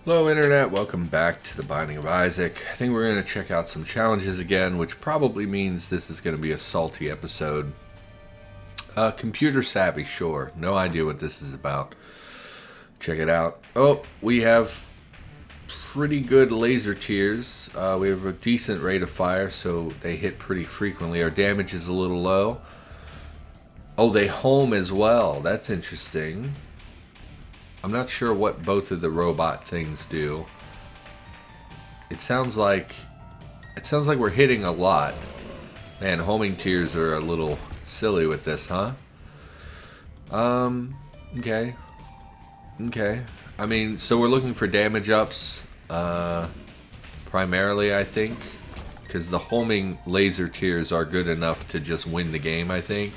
Hello Internet, welcome back to The Binding of Isaac. I think we're going to check out some challenges again, which probably means this is going to be a salty episode. Computer savvy, sure. No idea what this is about. Check it out. Oh, we have pretty good laser tiers. We have a decent rate of fire, so they hit pretty frequently. Our damage is a little low. Oh, they home as well. That's interesting. I'm not sure what both of the robot things do. It sounds like we're hitting a lot. Man, homing tiers are a little silly with this, huh? Okay. Okay. I mean, so we're looking for damage ups, primarily, I think. Because the homing laser tiers are good enough to just win the game, I think.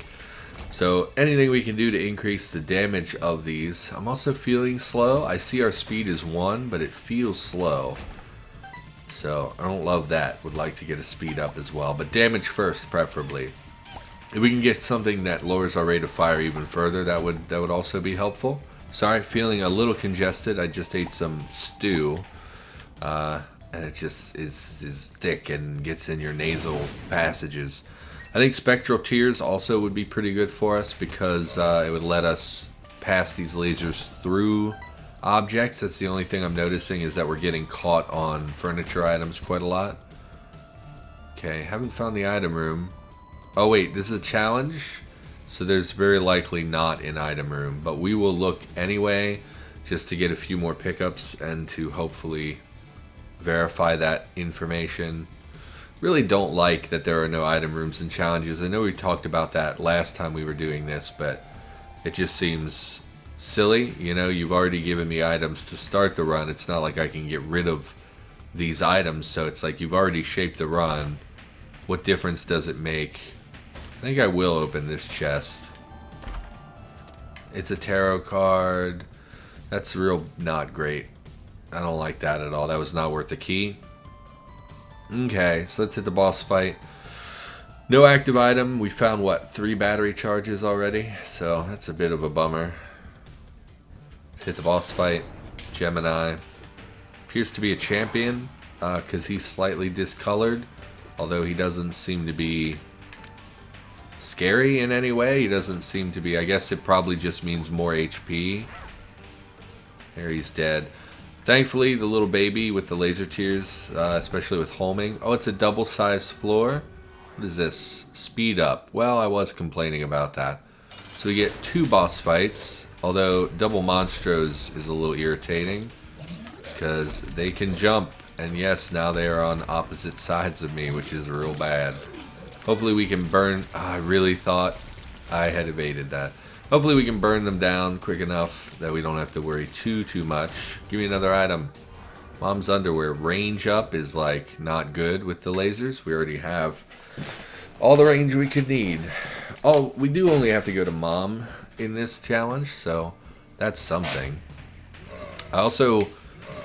So anything we can do to increase the damage of these. I'm also feeling slow. I see our speed is 1, but it feels slow. So I don't love that. Would like to get a speed up as well. But damage first, preferably. If we can get something that lowers our rate of fire even further, that would also be helpful. Sorry, feeling a little congested. I just ate some stew. And it just is thick and gets in your nasal passages. I think spectral tears also would be pretty good for us because it would let us pass these lasers through objects. That's the only thing I'm noticing, is that we're getting caught on furniture items quite a lot. Okay, haven't found the item room. Oh wait, this is a challenge? So there's very likely not an item room, but we will look anyway just to get a few more pickups and to hopefully verify that information. Really don't like that there are no item rooms and challenges. I know we talked about that last time we were doing this, but it just seems silly. You know, you've already given me items to start the run. It's not like I can get rid of these items, so it's like you've already shaped the run. What difference does it make? I think I will open this chest. It's a tarot card. That's real not great. I don't like that at all. That was not worth the key. Okay, so let's hit the boss fight. No active item. We found, what, 3 battery charges already? So that's a bit of a bummer. Let's hit the boss fight. Gemini. Appears to be a champion, because he's slightly discolored. Although he doesn't seem to be scary in any way. He doesn't seem to be... I guess it probably just means more HP. There, he's dead. Thankfully, the little baby with the laser tears, especially with homing. Oh, it's a double-sized floor. What is this? Speed up. Well, I was complaining about that. So we get 2 boss fights, although double monstros is a little irritating because they can jump. And yes, now they are on opposite sides of me, which is real bad. Hopefully we can burn... Oh, I really thought I had evaded that. Hopefully we can burn them down quick enough that we don't have to worry too much. Give me another item. Mom's underwear. Range up is like not good with the lasers. We already have all the range we could need. Oh, we do only have to go to Mom in this challenge, so that's something. I also...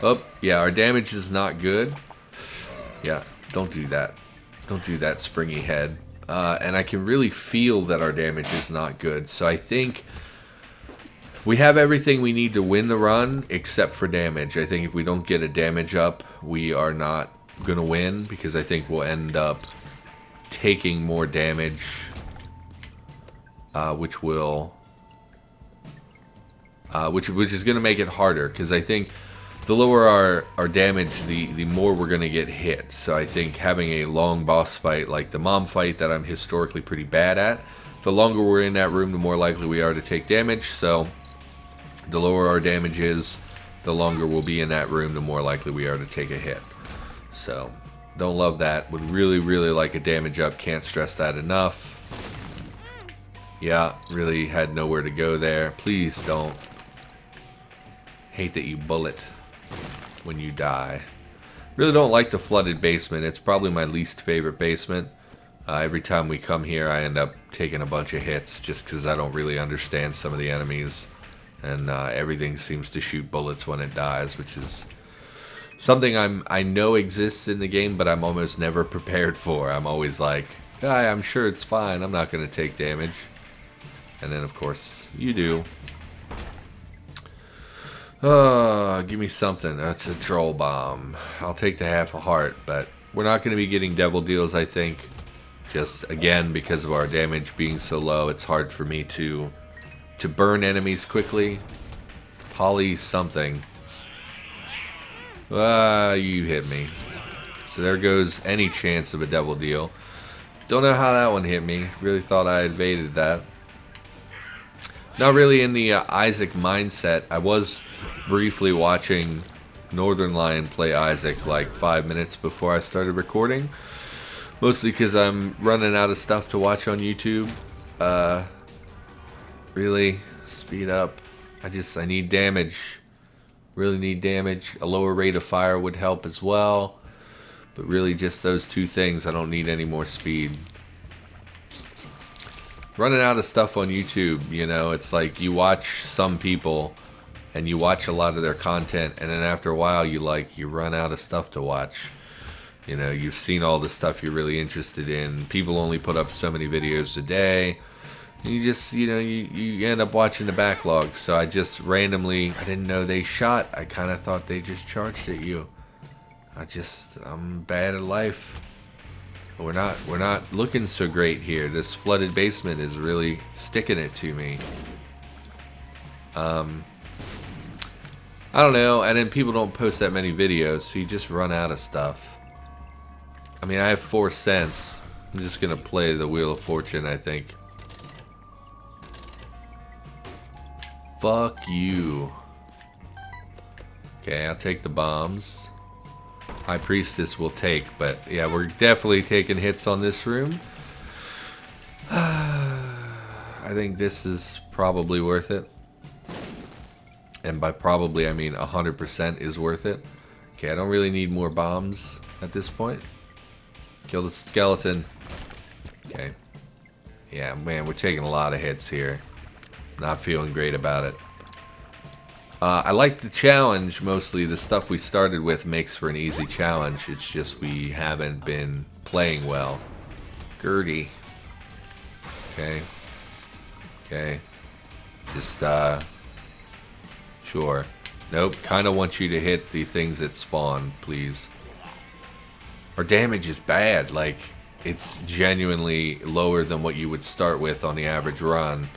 Oh, yeah, our damage is not good. Yeah, don't do that. Don't do that, springy head. And I can really feel that our damage is not good. So I think we have everything we need to win the run except for damage. I think if we don't get a damage up, we are not going to win, because I think we'll end up taking more damage, which is going to make it harder, because I think the lower our damage, the more we're going to get hit. So I think having a long boss fight like the Mom fight that I'm historically pretty bad at, the longer we're in that room, the more likely we are to take damage. So the lower our damage is, the longer we'll be in that room, the more likely we are to take a hit. So don't love that. Would really like a damage up. Can't stress that enough. Yeah, really had nowhere to go there. Please don't. Hate that you bullet when you die. Really don't like the flooded basement. It's probably my least favorite basement. Every time we come here, I end up taking a bunch of hits just because I don't really understand some of the enemies. And everything seems to shoot bullets when it dies, which is something I know exists in the game, but I'm almost never prepared for. I'm always like, I'm sure it's fine. I'm not going to take damage. And then, of course, you do. Give me something. That's a troll bomb. I'll take the half a heart, but we're not going to be getting devil deals, I think. Just, again, because of our damage being so low, it's hard for me to burn enemies quickly. Holly something. You hit me. So there goes any chance of a devil deal. Don't know how that one hit me. Really thought I evaded that. Not really in the Isaac mindset. I was briefly watching Northern Lion play Isaac like 5 minutes before I started recording. Mostly because I'm running out of stuff to watch on YouTube. Really, speed up. I need damage. Really need damage. A lower rate of fire would help as well. But really just those two things. I don't need any more speed. Running out of stuff on YouTube, you know, it's like you watch some people and you watch a lot of their content, and then after a while you run out of stuff to watch. You know, you've seen all the stuff you're really interested in. People only put up so many videos a day. And you just, you know, you end up watching the backlog. So I just randomly, I didn't know they shot. I kind of thought they just charged at you. I'm bad at life. We're not looking so great here. This flooded basement is really sticking it to me. I don't know, and then people don't post that many videos, so you just run out of stuff. I mean, I have 4 cents. I'm just gonna play the Wheel of Fortune, I think. Fuck you. Okay, I'll take the bombs. High Priestess will take, but yeah, we're definitely taking hits on this room. I think this is probably worth it. And by probably, I mean 100% is worth it. Okay, I don't really need more bombs at this point. Kill the skeleton. Okay. Yeah, man, we're taking a lot of hits here. Not feeling great about it. I like the challenge. Mostly the stuff we started with makes for an easy challenge. It's just we haven't been playing well. Gertie. Okay. Okay. Just, sure. Nope. Kind of want you to hit the things that spawn, please. Our damage is bad. Like, it's genuinely lower than what you would start with on the average run.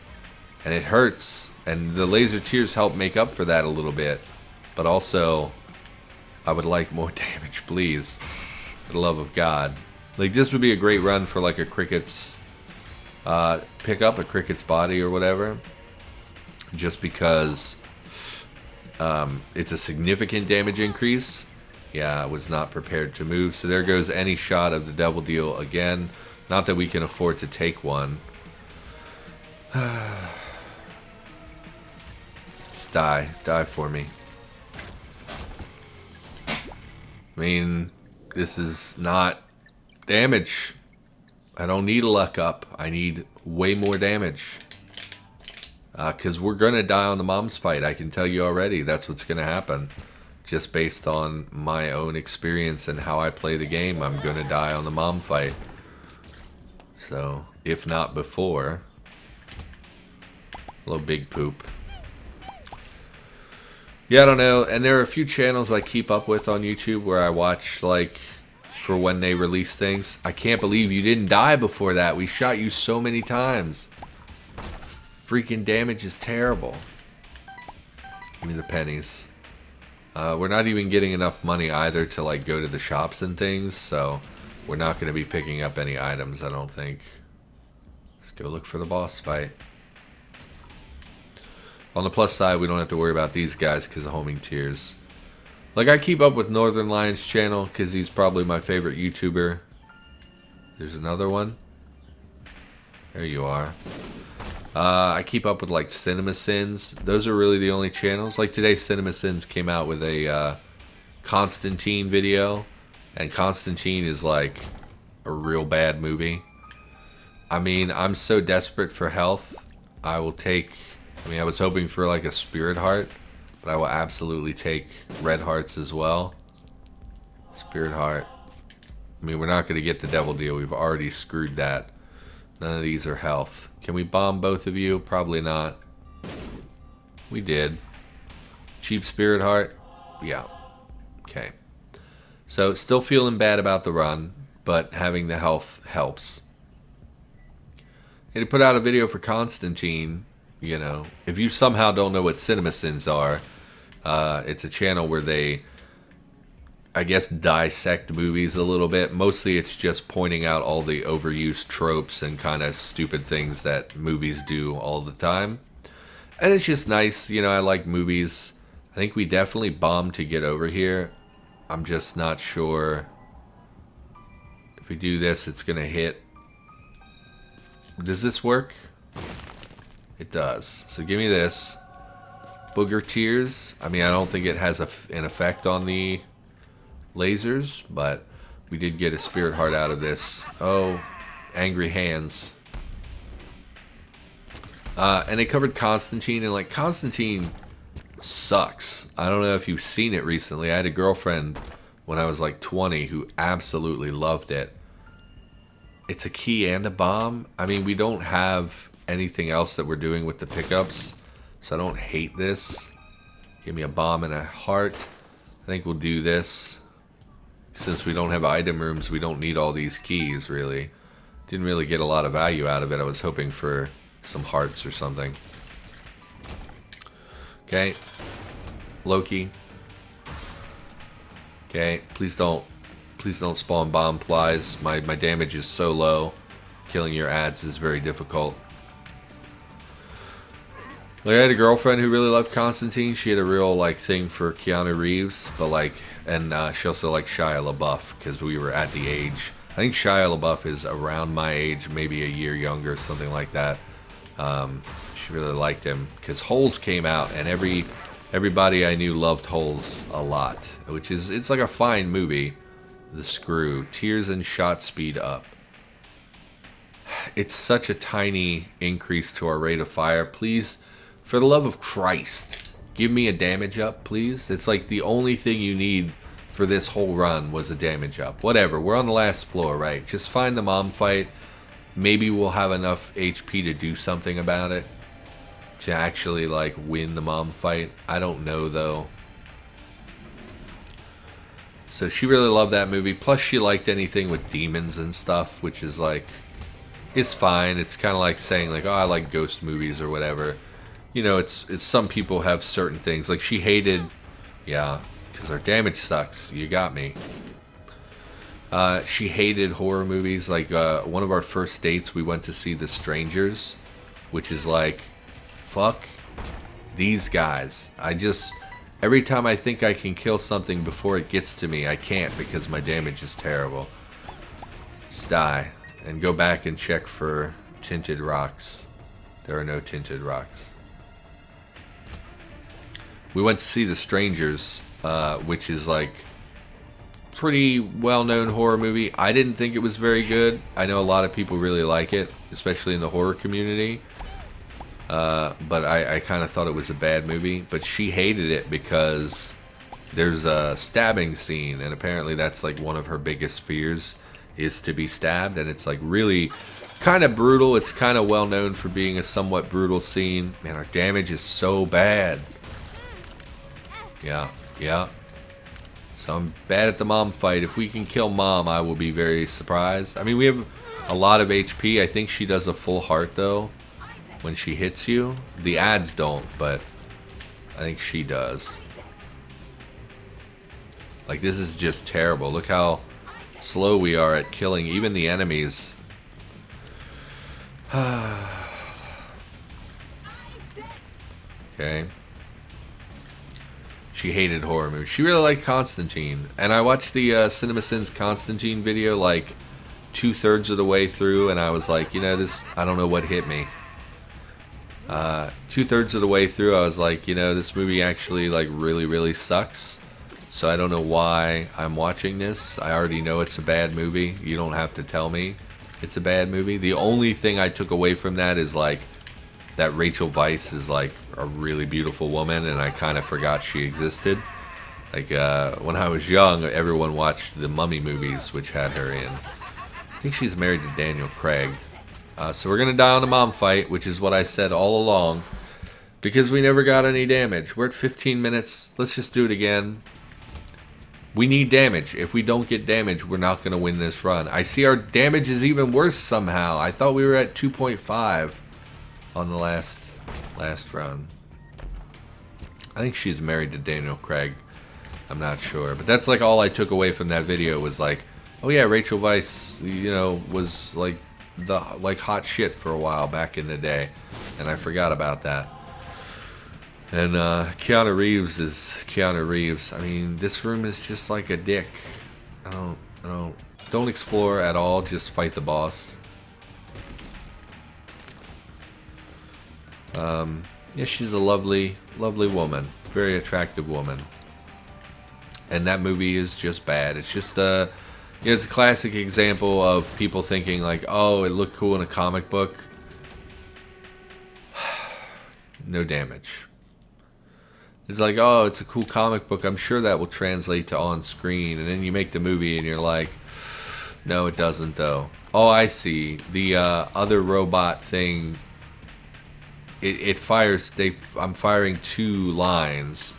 And it hurts. And the laser tears help make up for that a little bit. But also, I would like more damage, please. For the love of God. Like, this would be a great run for like a cricket's... pick up a cricket's body or whatever. Just because it's a significant damage increase. Yeah, I was not prepared to move. So there goes any shot of the devil deal again. Not that we can afford to take one. Die. Die for me. I mean, this is not damage. I don't need a luck up. I need way more damage. Because we're going to die on the mom's fight. I can tell you already. That's what's going to happen. Just based on my own experience and how I play the game, I'm going to die on the mom fight. So, if not before. Hello, big poop. Yeah, I don't know. And there are a few channels I keep up with on YouTube where I watch, like, for when they release things. I can't believe you didn't die before that. We shot you so many times. Freaking damage is terrible. Give me the pennies. We're not even getting enough money either to, like, go to the shops and things. So, we're not going to be picking up any items, I don't think. Let's go look for the boss fight. On the plus side, we don't have to worry about these guys because of homing tears. Like, I keep up with Northern Lion's channel because he's probably my favorite YouTuber. There's another one. There you are. I keep up with, like, Cinema Sins. Those are really the only channels. Like, today, Cinema Sins came out with a Constantine video. And Constantine is, like, a real bad movie. I mean, I'm so desperate for health. I will take... I mean, I was hoping for like a spirit heart, but I will absolutely take red hearts as well. Spirit heart. I mean, we're not going to get the devil deal. We've already screwed that. None of these are health. Can we bomb both of you? Probably not. We did. Cheap Spirit Heart. Yeah. Okay. So still feeling bad about the run, but having the health helps. And he put out a video for Constantine. You know, if you somehow don't know what CinemaSins are, it's a channel where they, I guess, dissect movies a little bit. Mostly it's just pointing out all the overused tropes and kind of stupid things that movies do all the time. And it's just nice. You know, I like movies. I think we definitely bombed to get over here. I'm just not sure. If we do this, it's going to hit. Does this work? It does. So give me this. Booger Tears. I mean, I don't think it has an effect on the lasers, but we did get a Spirit Heart out of this. Oh, Angry Hands. And they covered Constantine, and like, Constantine sucks. I don't know if you've seen it recently. I had a girlfriend when I was like 20 who absolutely loved it. It's a key and a bomb. I mean, we don't have anything else that we're doing with the pickups, so I don't hate this. Give me a bomb and a heart. I think we'll do this. Since we don't have item rooms, we don't need all these keys, really. Didn't really get a lot of value out of it. I was hoping for some hearts or something. Okay. Loki. Okay, please don't spawn bomb flies. My damage is so low. Killing your ads is very difficult. Like, I had a girlfriend who really loved Constantine. She had a real like thing for Keanu Reeves, but like, and she also liked Shia LaBeouf because we were at the age. I think Shia LaBeouf is around my age, maybe a year younger, something like that. She really liked him because Holes came out, and everybody I knew loved Holes a lot, which is, it's like a fine movie. The Screw, Tears and Shot Speed up. It's such a tiny increase to our rate of fire. Please, for the love of Christ, give me a damage up, please. It's like the only thing you need for this whole run was a damage up. Whatever, we're on the last floor, right? Just find the mom fight. Maybe we'll have enough HP to do something about it. To actually, like, win the mom fight. I don't know, though. So she really loved that movie. Plus, she liked anything with demons and stuff, which is, like, it's fine. It's kind of like saying, like, oh, I like ghost movies or whatever. You know, it's some people have certain things. Like, she hated, yeah, because our damage sucks. You got me. She hated horror movies. Like, one of our first dates, we went to see The Strangers, which is like, fuck these guys. Every time I think I can kill something before it gets to me, I can't because my damage is terrible. Just die. And go back and check for tinted rocks. There are no tinted rocks. We went to see The Strangers, which is like pretty well-known horror movie. I didn't think it was very good. I know a lot of people really like it, especially in the horror community. But I kind of thought it was a bad movie. But she hated it because there's a stabbing scene, and apparently that's like one of her biggest fears is to be stabbed, and it's like really kind of brutal. It's kind of well known for being a somewhat brutal scene. Man, our damage is so bad. Yeah. So I'm bad at the mom fight. If we can kill mom, I will be very surprised. I mean, we have a lot of HP. I think she does a full heart though when she hits you. The ads don't, but I think she does. Like, this is just terrible. Look how slow we are at killing even the enemies. Okay. She hated horror movies. She really liked Constantine. And I watched the CinemaSins Constantine video like 2/3 of the way through, and I was like, you know, this, I don't know what hit me. 2/3 of the way through, I was like, you know, this movie actually like really sucks. So I don't know why I'm watching this. I already know it's a bad movie. You don't have to tell me it's a bad movie. The only thing I took away from that is like that Rachel Weisz is like a really beautiful woman, and I kind of forgot she existed. Like when I was young, everyone watched the Mummy movies, which had her in. I think she's married to Daniel Craig. So we're gonna die on the mom fight, which is what I said all along. Because we never got any damage. We're at 15 minutes. Let's just do it again. We need damage. If we don't get damage, we're not going to win this run. I see our damage is even worse somehow. I thought we were at 2.5 on the last run. I think she's married to Daniel Craig. I'm not sure. But that's like all I took away from that video was like, oh yeah, Rachel Weisz, you know, was like the hot shit for a while back in the day. And I forgot about that. And Keanu Reeves is Keanu Reeves. I mean, this room is just like a dick. Don't explore at all. Just fight the boss. Yeah, she's a lovely, lovely woman. Very attractive woman. And that movie is just bad. It's just you know, it's a classic example of people thinking like, oh, it looked cool in a comic book. No damage. It's like, oh, it's a cool comic book. I'm sure that will translate to on screen. And then you make the movie and you're like, no, it doesn't though. Oh, I see. The other robot thing, it fires, I'm firing 2 lines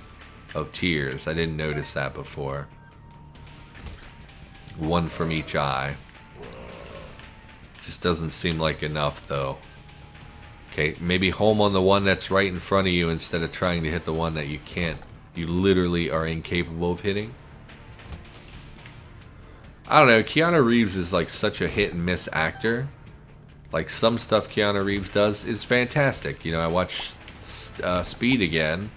of tears. I didn't notice that before. 1 from each eye. Just doesn't seem like enough though. Okay, maybe home on the one that's right in front of you instead of trying to hit the one that you can't. You literally are incapable of hitting. I don't know, Keanu Reeves is like such a hit and miss actor. Like some stuff Keanu Reeves does is fantastic. You know, I watched Speed again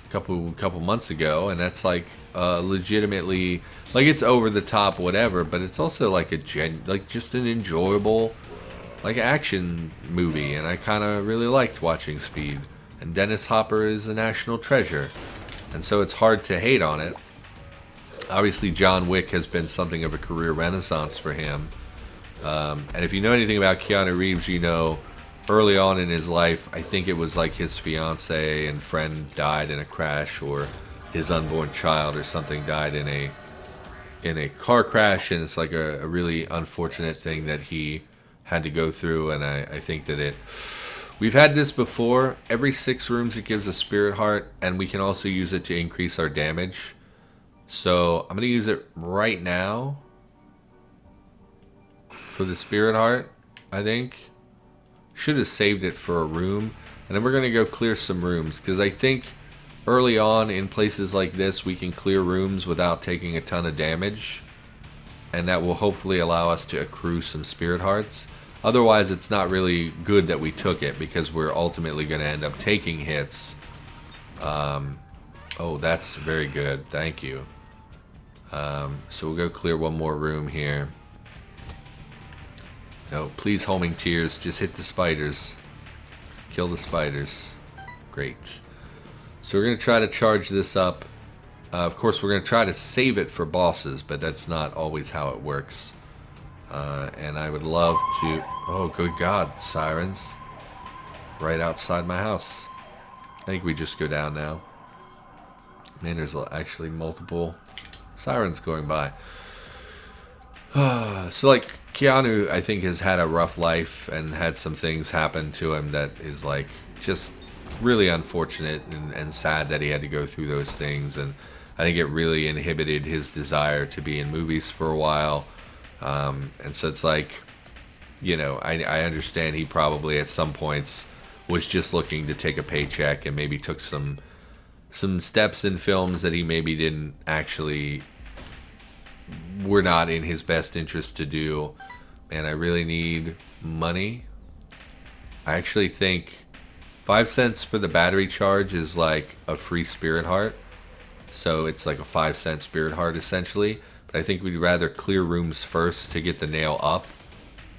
a couple months ago, and that's like legitimately, like, it's over the top whatever, but it's also like just an enjoyable like action movie, and I kind of really liked watching Speed. And Dennis Hopper is a national treasure, and so it's hard to hate on it. Obviously, John Wick has been something of a career renaissance for him. And if you know anything about Keanu Reeves, you know early on in his life, I think it was like his fiance and friend died in a crash, or his unborn child or something died in a car crash, and it's like a really unfortunate thing that he had to go through. And I think that we've had this before. Every 6 rooms it gives a spirit heart, and we can also use it to increase our damage. So I'm going to use it right now for the spirit heart. I think should have saved it for a room, and then we're going to go clear some rooms, because I think early on in places like this we can clear rooms without taking a ton of damage, and that will hopefully allow us to accrue some spirit hearts. Otherwise, it's not really good that we took it, because we're ultimately going to end up taking hits. Oh, that's very good. Thank you. So we'll go clear one more room here. No, please, homing tears. Just hit the spiders. Kill the spiders. Great. So we're going to try to charge this up. Of course, we're going to try to save it for bosses, but that's not always how it works. And I would love to... Oh, good God, sirens. Right outside my house. I think we just go down now. Man, there's actually multiple sirens going by. So, like, Keanu, I think, has had a rough life and had some things happen to him that is, like, just really unfortunate and sad that he had to go through those things. And I think it really inhibited his desire to be in movies for a while. And so it's like, you know, I understand he probably at some points was just looking to take a paycheck, and maybe took some steps in films that he maybe didn't actually, were not in his best interest to do. And I really need money. I actually think 5 cents for the battery charge is like a free spirit heart. So it's like a 5-cent spirit heart essentially. But I think we'd rather clear rooms first to get the nail up,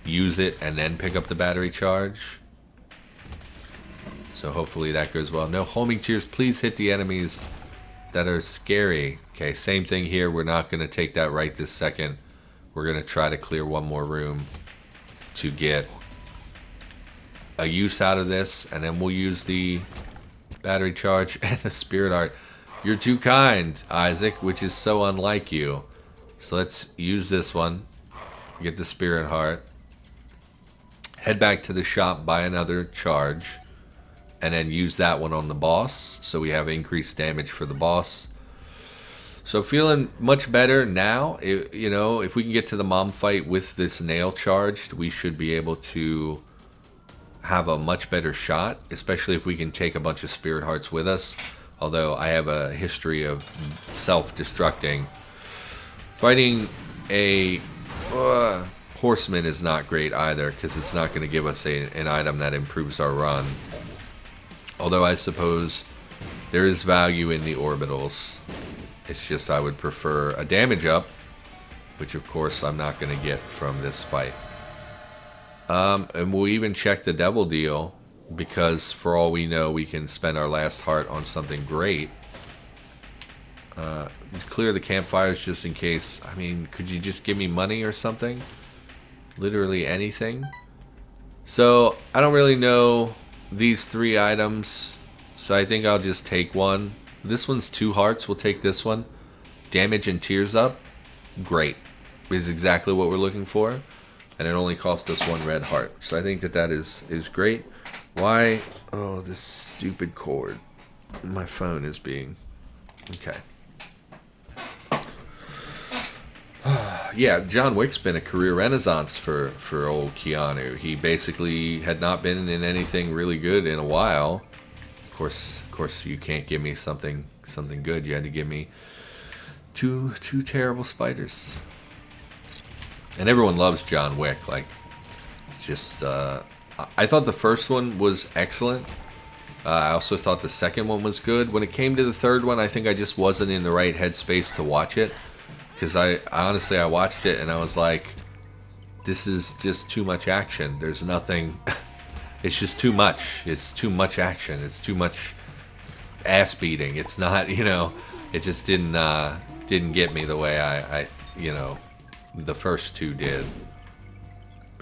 use it, and then pick up the battery charge. So hopefully that goes well. No homing tears. Please hit the enemies that are scary. Okay, same thing here. We're not going to take that right this second. We're going to try to clear one more room to get a use out of this, and then we'll use the battery charge and the spirit heart. You're too kind, Isaac, which is so unlike you. So let's use this one. Get the spirit heart. Head back to the shop, buy another charge. and then use that one on the boss, so we have increased damage for the boss. So feeling much better now. You know, if we can get to the mom fight with this nail charged, we should be able to have a much better shot, especially if we can take a bunch of spirit hearts with us. Although I have a history of self-destructing. Fighting a horseman is not great either, because it's not going to give us an item that improves our run. Although I suppose there is value in the orbitals. It's just I would prefer a damage up, which of course I'm not going to get from this fight. And we'll even check the devil deal, because for all we know, we can spend our last heart on something great. Clear the campfires just in case. I mean, could you just give me money or something? Literally anything. So I don't really know these 3 items, so I think I'll just take one. This one's 2 hearts. We'll take this one. Damage and tears up. Great. Is exactly what we're looking for. And it only cost us 1 red heart. So I think that is great. Why? Oh, this stupid cord. My phone is being... Okay. Yeah, John Wick's been a career renaissance for old Keanu. He basically had not been in anything really good in a while. Of course, you can't give me something good. You had to give me two terrible spiders. And everyone loves John Wick. Like, just I thought the first one was excellent. I also thought the second one was good. When it came to the third one, I think I just wasn't in the right headspace to watch it. Because I honestly watched it and I was like, this is just too much action. There's nothing. It's just too much. It's too much action. It's too much ass beating. It's not, you know, it just didn't get me the way I you know, the first 2 did.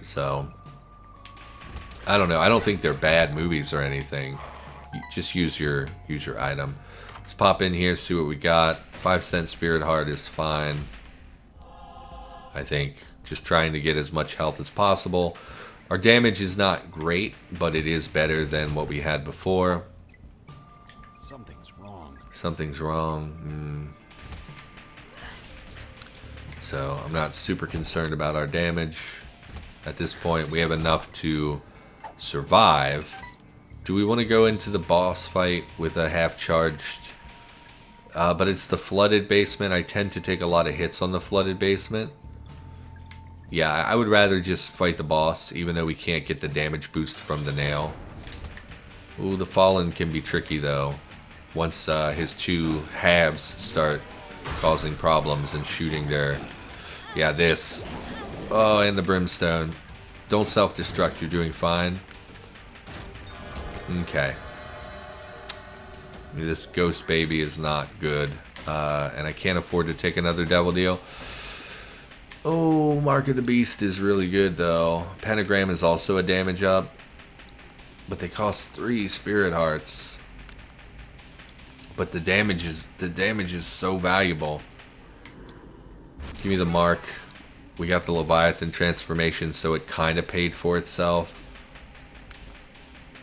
So I don't know. I don't think they're bad movies or anything. You just use your item. Let's pop in here, see what we got. 5-cent spirit heart is fine. I think just trying to get as much health as possible. Our damage is not great, but it is better than what we had before. Something's wrong. Something's wrong. So I'm not super concerned about our damage. At this point, we have enough to survive. Do we want to go into the boss fight with a half-charged... but it's the flooded basement. I tend to take a lot of hits on the flooded basement. Yeah, I would rather just fight the boss, even though we can't get the damage boost from the nail. Ooh, the Fallen can be tricky, though. Once his 2 halves start causing problems and shooting their... Yeah, this. Oh, and the Brimstone. Don't self-destruct, you're doing fine. Okay. This ghost baby is not good. And I can't afford to take another devil deal. Oh, Mark of the Beast is really good, though. Pentagram is also a damage up. But they cost 3 spirit hearts. But the damage is so valuable. Give me the Mark. We got the Leviathan transformation, so it kind of paid for itself.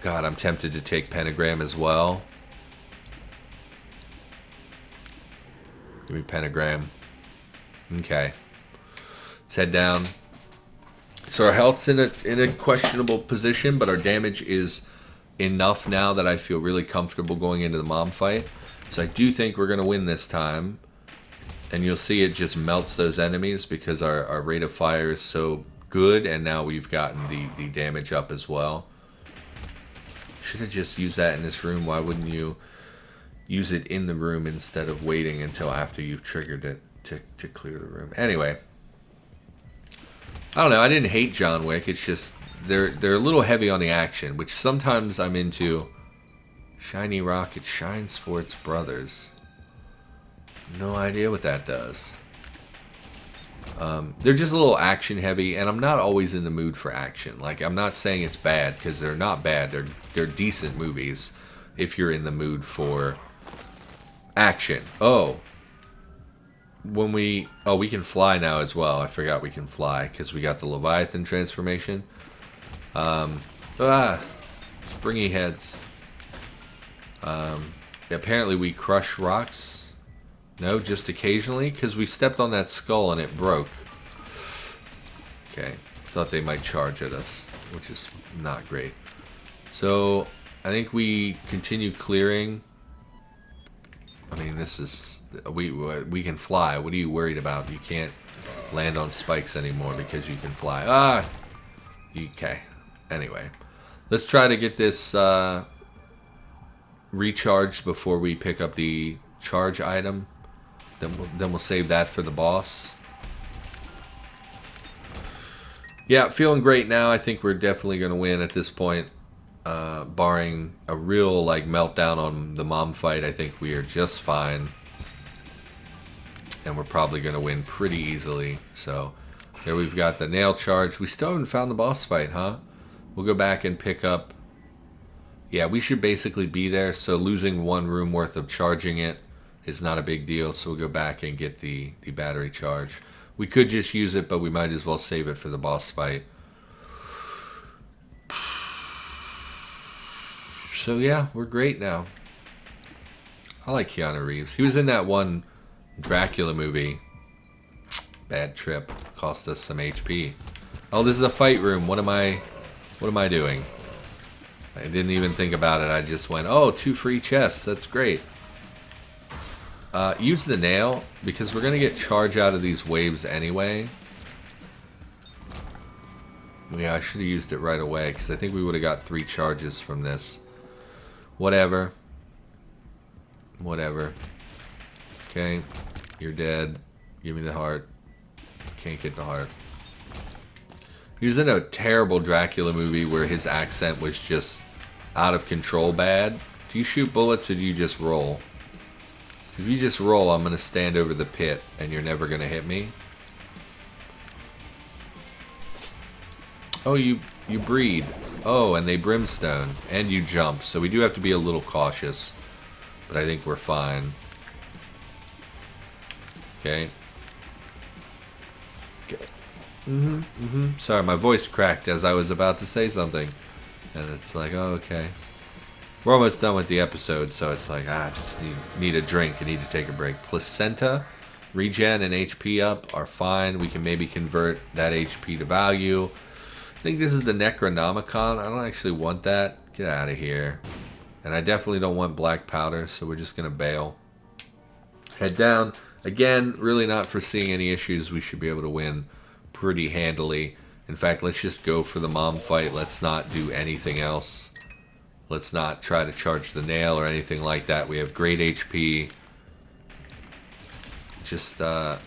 God, I'm tempted to take Pentagram as well. Give me Pentagram. Okay. Let's head down. So our health's in a questionable position, but our damage is enough now that I feel really comfortable going into the mom fight. So I do think we're going to win this time. And you'll see it just melts those enemies because our rate of fire is so good, and now we've gotten the damage up as well. Should have just used that in this room. Why wouldn't you use it in the room instead of waiting until after you've triggered it to clear the room? Anyway, I don't know. I didn't hate John Wick. It's just they're a little heavy on the action, which sometimes I'm into. Shiny Rocket shines for its brothers. No idea what that does. They're just a little action heavy, and I'm not always in the mood for action. Like, I'm not saying it's bad, because they're not bad. They're decent movies if you're in the mood for action. Oh. We can fly now as well. I forgot we can fly, because we got the Leviathan transformation. Springy heads. Apparently we crush rocks. No, just occasionally, because we stepped on that skull and it broke. Okay, thought they might charge at us, which is not great. So I think we continue clearing. I mean, this is we can fly. What are you worried about? You can't land on spikes anymore because you can fly. Ah, okay. Anyway, let's try to get this recharged before we pick up the charge item. Then we'll save that for the boss. Yeah, feeling great now. I think we're definitely going to win at this point. Barring a real like meltdown on the mom fight, I think we are just fine. And we're probably going to win pretty easily. So there we've got the nail charge. We still haven't found the boss fight, huh? We'll go back and pick up. Yeah, we should basically be there. So losing one room worth of charging it is not a big deal. So we'll go back and get the battery charge. We could just use it, but we might as well save it for the boss fight. So yeah, we're great now. I like Keanu Reeves. He was in that one Dracula movie. Bad trip. Cost us some HP. Oh, this is a fight room. What am I doing? I didn't even think about it. I just went, oh, 2 free chests. That's great. Use the nail, because we're going to get charge out of these waves anyway. Yeah, I should have used it right away, because I think we would have got 3 charges from this. Whatever. Whatever. Okay. You're dead. Give me the heart. Can't get the heart. He was in a terrible Dracula movie where his accent was just out of control bad. Do you shoot bullets or do you just roll? If you just roll, I'm going to stand over the pit and you're never going to hit me. Oh, you breed. Oh, and they brimstone. And you jump. So we do have to be a little cautious. But I think we're fine. Okay. Okay. Sorry, my voice cracked as I was about to say something. And it's like, oh, okay. We're almost done with the episode, so it's like, I just need a drink. I need to take a break. Placenta, regen, and HP up are fine. We can maybe convert that HP to value. I think this is the Necronomicon. I don't actually want that. Get out of here. And I definitely don't want black powder, so we're just going to bail. Head down. Again, really not foreseeing any issues. We should be able to win pretty handily. In fact, let's just go for the mom fight. Let's not do anything else. Let's not try to charge the nail or anything like that. We have great HP. Just, yeah,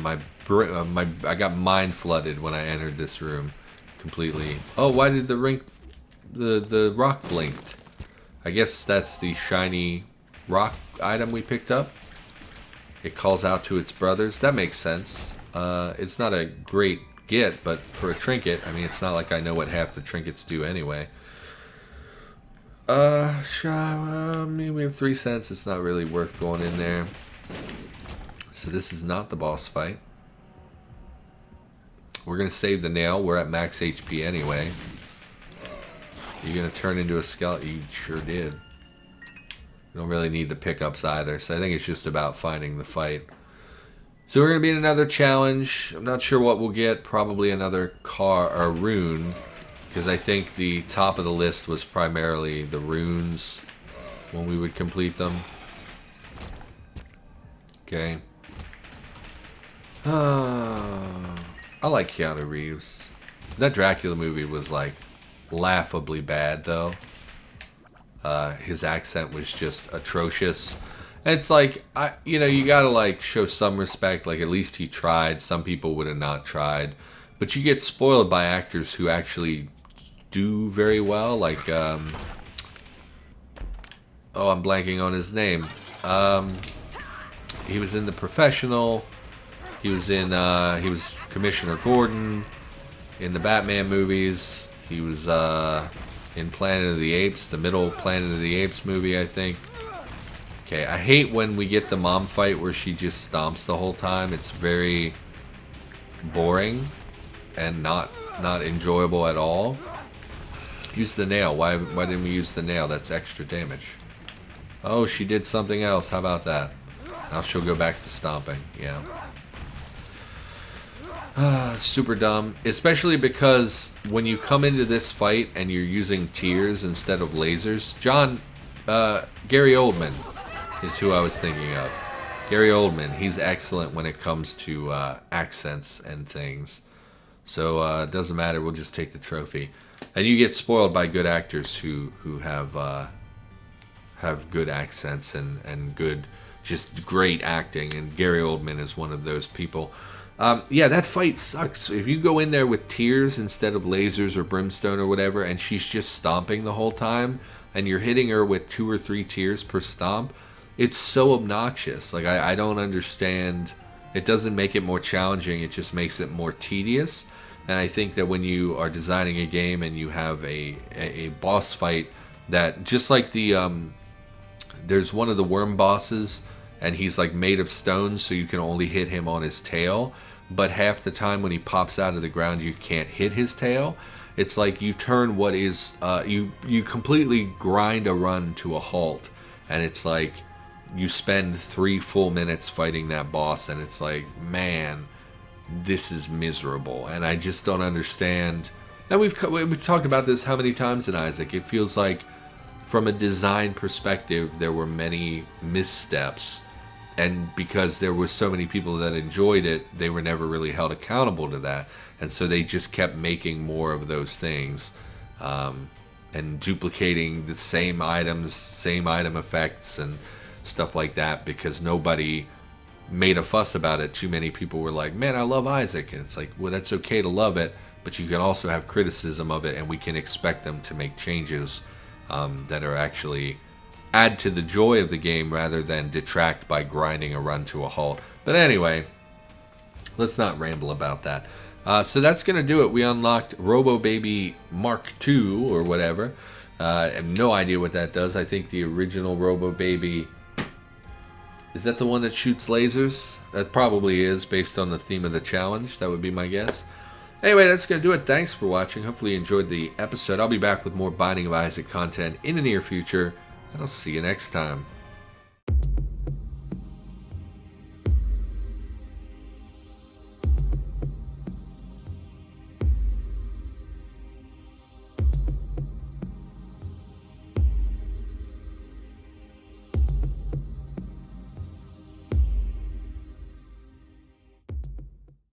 I got mind flooded when I entered this room completely. Oh, why did the rock blinked? I guess that's the shiny rock item we picked up. It calls out to its brothers. That makes sense. It's not a great get, but for a trinket, I mean, it's not like I know what half the trinkets do anyway. I mean, we have 3 cents. It's not really worth going in there. So this is not the boss fight. We're going to save the nail. We're at max HP anyway. You're going to turn into a skeleton. You sure did. You don't really need the pickups either. So I think it's just about finding the fight. So we're going to be in another challenge. I'm not sure what we'll get. Probably another rune. Because I think the top of the list was primarily the runes when we would complete them. Okay. I like Keanu Reeves. That Dracula movie was like laughably bad though. His accent was just atrocious. And it's like, you gotta like show some respect. Like at least he tried. Some people would have not tried. But you get spoiled by actors who actually do very well, like oh, I'm blanking on his name. He was in The Professional. He was Commissioner Gordon in the Batman movies. He was in Planet of the Apes, the middle Planet of the Apes movie, I think. Okay, I hate when we get the mom fight where she just stomps the whole time. It's very boring and not enjoyable at all. Use the nail. Why didn't we use the nail? That's extra damage. Oh, she did something else. How about that? Now she'll go back to stomping. Yeah. Super dumb. Especially because when you come into this fight and you're using tears instead of lasers. John, Gary Oldman is who I was thinking of. Gary Oldman. He's excellent when it comes to accents and things. So it doesn't matter. We'll just take the trophy. And you get spoiled by good actors who have good accents and good, just great acting. And Gary Oldman is one of those people. Yeah, that fight sucks. If you go in there with tears instead of lasers or brimstone or whatever, and she's just stomping the whole time, and you're hitting her with 2 or 3 tears per stomp, it's so obnoxious. Like, I don't understand. It doesn't make it more challenging. It just makes it more tedious. And I think that when you are designing a game and you have a boss fight that, just like there's one of the worm bosses, and he's like made of stone, so you can only hit him on his tail. But half the time when he pops out of the ground, you can't hit his tail. It's like you turn what is you completely grind a run to a halt, and it's like you spend 3 full minutes fighting that boss, and it's like, man, this is miserable. And I just don't understand. And we've talked about this how many times in Isaac. It feels like from a design perspective there were many missteps, and because there were so many people that enjoyed it, they were never really held accountable to that, and so they just kept making more of those things, and duplicating the same items, same item effects and stuff like that, because nobody made a fuss about it. Too many people were like, man, I love Isaac. And it's like, well, that's okay to love it, but you can also have criticism of it, and we can expect them to make changes that are actually add to the joy of the game rather than detract by grinding a run to a halt. But anyway, let's not ramble about that. So that's going to do it. We unlocked Robo Baby Mark II or whatever. I have no idea what that does. I think the original Robo Baby... Is that the one that shoots lasers? That probably is, based on the theme of the challenge. That would be my guess. Anyway, that's going to do it. Thanks for watching. Hopefully you enjoyed the episode. I'll be back with more Binding of Isaac content in the near future. And I'll see you next time.